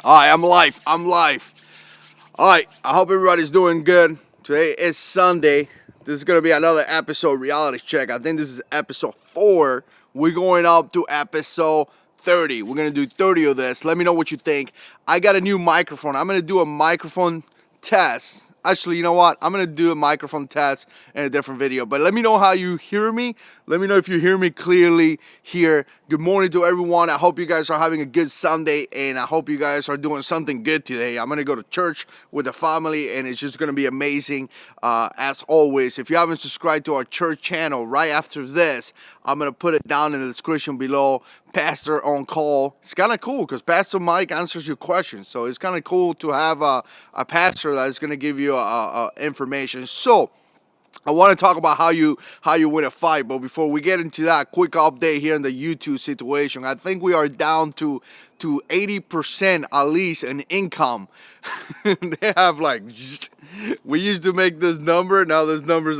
Alright, I'm live. Alright, I hope everybody's doing good. Today is Sunday. This is going to be another episode reality check. I think this is episode 4. We're going up to episode 30. We're going to do 30 of this. Let me know what you think. I got a new microphone. I'm going to do a microphone test. Actually, you know what? I'm going to do a microphone test in a different video. But let me know how you hear me. Let me know if you hear me clearly here. Good morning to everyone. I hope you guys are having a good Sunday. And I hope you guys are doing something good today. I'm going to go to church with the family. And it's just going to be amazing. As always, if you haven't subscribed to our church channel, right after this, I'm going to put it down in the description below. Pastor on call. It's kind of cool because Pastor Mike answers your questions. So it's kind of cool to have a pastor that is going to give you information. So I want to talk about how you win a fight. But before we get into that, quick update here in the YouTube situation. I think we are down to 80% at least in income. They have like, we used to make this number. Now this number's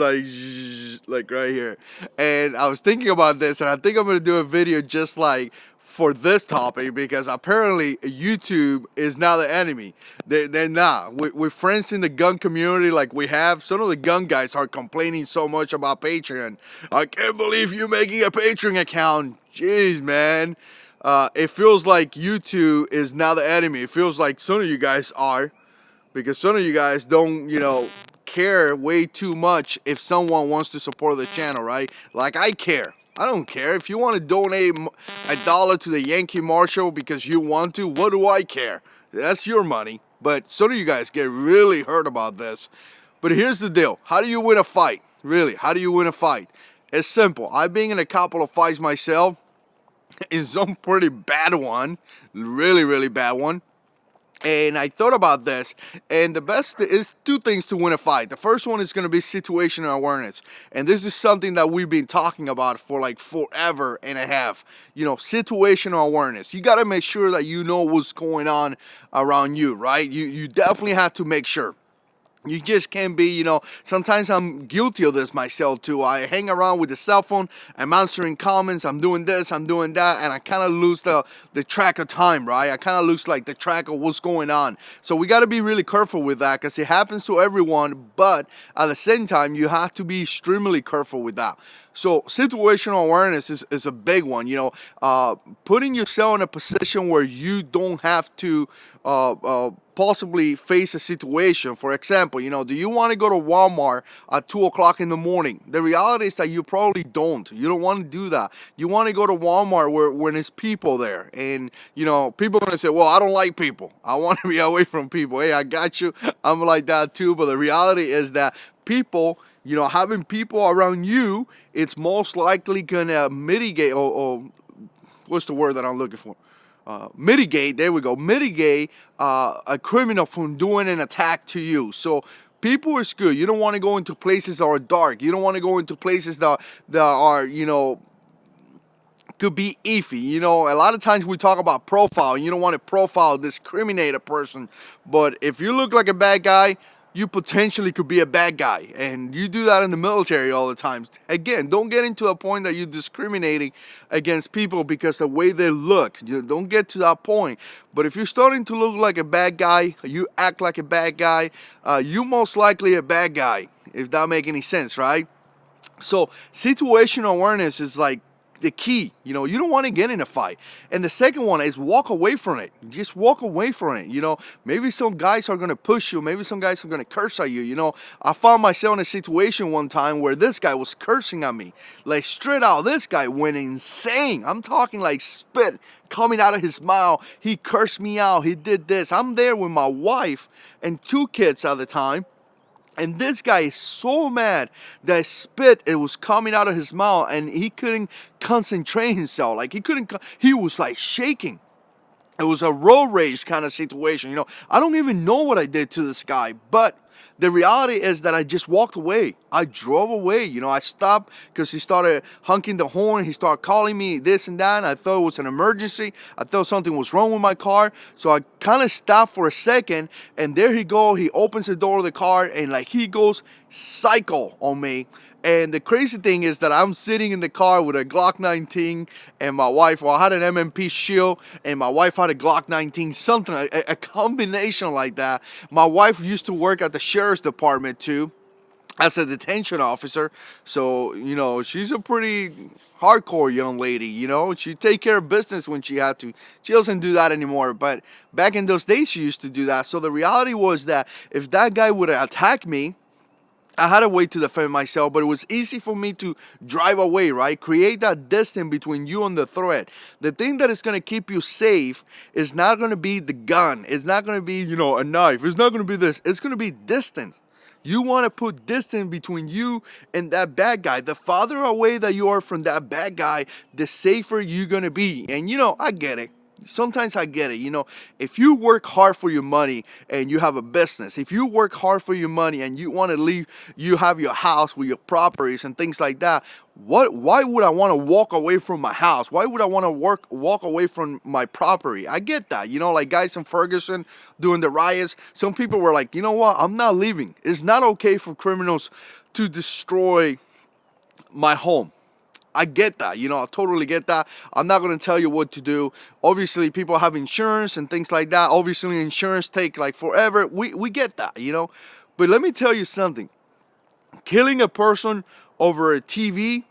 like right here. And I was thinking about this, and I think I'm going to do a video just like for this topic, because apparently YouTube is now the enemy. They're not. We're friends in the gun community like we have. Some of the gun guys are complaining so much about Patreon. I can't believe you making a Patreon account. Jeez, man. It feels like YouTube is now the enemy. It feels like some of you guys are, because some of you guys don't, care way too much if someone wants to support the channel, right? Like I care. I don't care. If you want to donate $1 to the Yankee Marshal because you want to, what do I care? That's your money. But some of you guys get really hurt about this. But here's the deal. How do you win a fight? Really, how do you win a fight? It's simple. I've been in a couple of fights myself. In some pretty bad one. Really, really bad one. And I thought about this, and the best is 2 things to win a fight. The first one is going to be situational awareness. And this is something that we've been talking about for like forever and a half. Situational awareness. You got to make sure that you know what's going on around you, right? You definitely have to make sure. You just can't be, sometimes I'm guilty of this myself too. I hang around with the cell phone, I'm answering comments, I'm doing this, I'm doing that, and I kind of lose the track of time, right? I kind of lose like the track of what's going on. So we got to be really careful with that, because it happens to everyone, but at the same time, you have to be extremely careful with that. So situational awareness is a big one, putting yourself in a position where you don't have to possibly face a situation. For example, do you want to go to Walmart at 2 o'clock in the morning? The reality is that you probably don't. You don't want to do that. You want to go to Walmart when there's people there. And, people are going to say, well, I don't like people. I want to be away from people. Hey, I got you. I'm like that too. But the reality is that people, having people around you, it's most likely going to mitigate, or what's the word that I'm looking for? Mitigate, there we go, mitigate a criminal from doing an attack to you. So people is good. You don't want to go into places that are dark. You don't want to go into places that are, could be iffy. A lot of times we talk about profile. You don't want to profile, discriminate a person. But if you look like a bad guy, you potentially could be a bad guy. And you do that in the military all the time. Again, don't get into a point that you're discriminating against people because the way they look. Don't get to that point. But if you're starting to look like a bad guy, you act like a bad guy, you're most likely a bad guy, if that makes any sense, right? So situational awareness is like the key. You don't want to get in a fight. And the second one is walk away from it. Just walk away from it. Maybe some guys are going to push you. Maybe some guys are going to curse at you. I found myself in a situation one time where this guy was cursing at me. Like straight out, this guy went insane. I'm talking like spit coming out of his mouth. He cursed me out. He did this. I'm there with my wife and 2 kids at the time. And this guy is so mad that spit, it was coming out of his mouth, and he couldn't concentrate himself. Like he was like shaking. It was a road rage kind of situation. I don't even know what I did to this guy, but the reality is that I just walked away. I drove away. I stopped because he started honking the horn. He started calling me this and that. And I thought it was an emergency. I thought something was wrong with my car. So I kind of stopped for a second. And there he goes. He opens the door of the car and like he goes psycho on me. And the crazy thing is that I'm sitting in the car with a Glock 19 and my wife, well, I had an MMP Shield and my wife had a Glock 19, something, a combination like that. My wife used to work at the sheriff's department too as a detention officer. So, she's a pretty hardcore young lady, She take care of business when she had to. She doesn't do that anymore, but back in those days she used to do that. So the reality was that if that guy would have attacked me, I had a way to defend myself, but it was easy for me to drive away, right? Create that distance between you and the threat. The thing that is going to keep you safe is not going to be the gun. It's not going to be, a knife. It's not going to be this. It's going to be distance. You want to put distance between you and that bad guy. The farther away that you are from that bad guy, the safer you're going to be. And, I get it. Sometimes I get it. If you work hard for your money and you have a business, if you work hard for your money and you want to leave, you have your house with your properties and things like that, why would I want to walk away from my house? Why would I want to walk away from my property? I get that. Like guys in Ferguson during the riots, some people were like, you know what? I'm not leaving. It's not okay for criminals to destroy my home. I get that, I totally get that. I'm not going to tell you what to do. Obviously, people have insurance and things like that. Obviously, insurance take like forever. We get that, But let me tell you something. Killing a person over a TV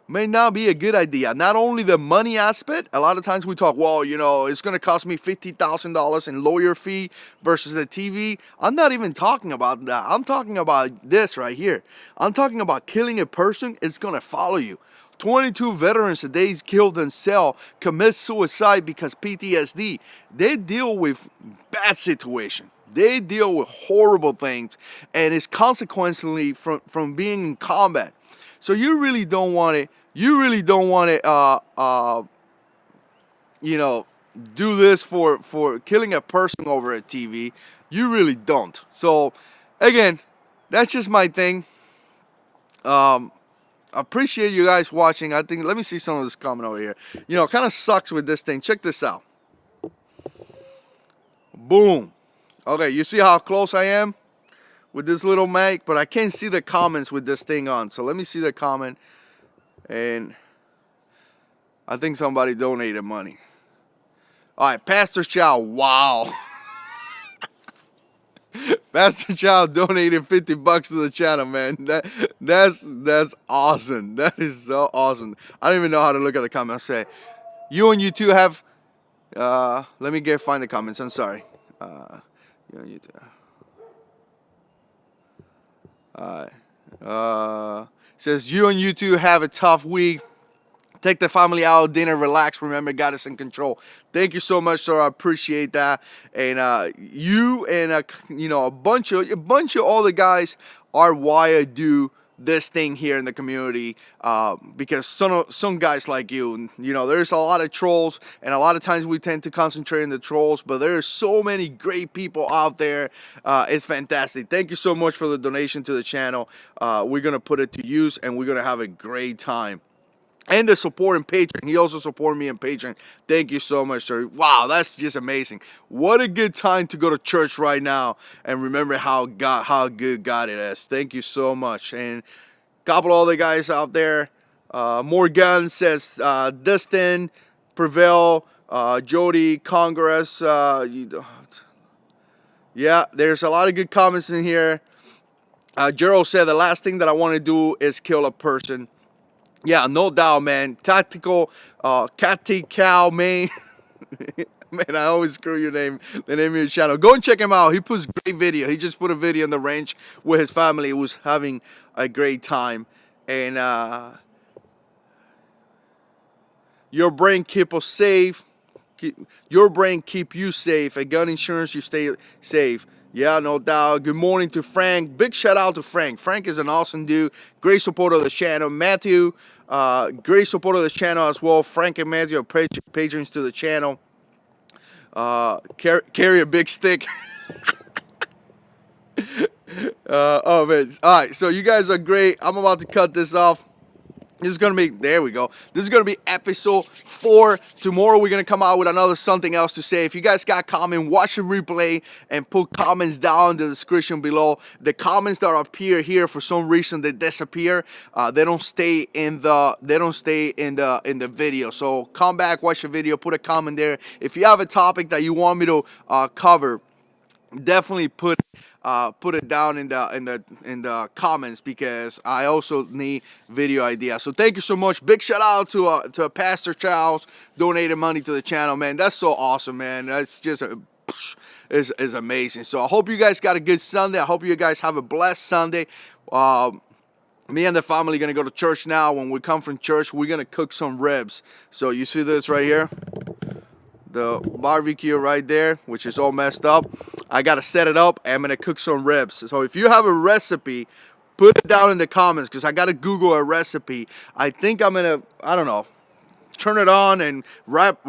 may not be a good idea. Not only the money aspect, a lot of times we talk, well, it's going to cost me $50,000 in lawyer fee versus the TV. I'm not even talking about that. I'm talking about this right here. I'm talking about killing a person. It's going to follow you. 22 veterans a day killed themselves, commit suicide because PTSD. They deal with bad situations. They deal with horrible things, and it's consequently from being in combat. So you really don't want it. You really don't want to, do this for killing a person over a TV. You really don't. So, again, that's just my thing. Appreciate you guys watching. I think, let me see some of this comment over here. Kind of sucks with this thing. Check this out. Boom. Okay, you see how close I am with this little mic, but I can't see the comments with this thing on. So let me see the comment. And I think somebody donated money. All right, Pastor Chow. Wow. Pastor Chow donated $50 to the channel, man. That's awesome. That is so awesome. I don't even know how to look at the comments. Say, you and you two have. Let me find the comments. I'm sorry. You and you two. All right. Says you and you two have a tough week. Take the family out, dinner, relax. Remember, God is in control. Thank you so much, sir. I appreciate that. And you and a bunch of all the guys are why I do this thing here in the community. Because some guys like you, there's a lot of trolls, and a lot of times we tend to concentrate on the trolls. But there's so many great people out there. It's fantastic. Thank you so much for the donation to the channel. We're gonna put it to use, and we're gonna have a great time. And the support in Patreon. He also supported me in Patreon. Thank you so much, sir. Wow, that's just amazing. What a good time to go to church right now and remember how good God it is. Thank you so much. And a couple of other guys out there. Morgan says, Destin, Prevail, Jody, Congress. Yeah, there's a lot of good comments in here. Gerald said, the last thing that I want to do is kill a person. Yeah, no doubt, man. Tactical, Catty Cow, man. Man, I always screw the name of your channel. Go and check him out. He puts great video. He just put a video on the ranch with his family. He was having a great time. And your brain keep us safe. Your brain keep you safe. A gun insurance, you stay safe. Yeah, no doubt. Good morning to Frank. Big shout out to Frank. Frank is an awesome dude. Great supporter of the channel. Matthew, great supporter of the channel as well. Frank and Matthew are patrons to the channel. Carry a big stick. Oh, man. All right, so you guys are great. I'm about to cut this off. This is gonna be, there we go. This is gonna be episode 4. Tomorrow we're gonna come out with another something else to say. If you guys got comment, watch the replay and put comments down in the description below. The comments that appear here, for some reason they disappear. They don't stay in the video. So come back, watch the video, put a comment there. If you have a topic that you want me to cover, definitely put it down in the comments, because I also need video ideas. So thank you so much. Big shout out to Pastor Charles donating money to the channel, man. That's so awesome, man. That's just is amazing. So I hope you guys got a good Sunday. I hope you guys have a blessed Sunday. Me and the family gonna go to church now. When we come from church, we're gonna cook some ribs. So you see this right here, the barbecue right there, which is all messed up. I gotta set it up. I'm gonna cook some ribs. So if you have a recipe, put it down in the comments, because I gotta Google a recipe. I think I'm gonna, I don't know, turn it on and wrap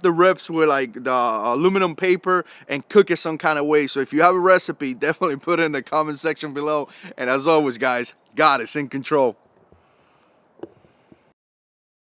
the ribs with like the aluminum paper and cook it some kind of way. So if you have a recipe, definitely put it in the comment section below. And as always, guys, God is in control.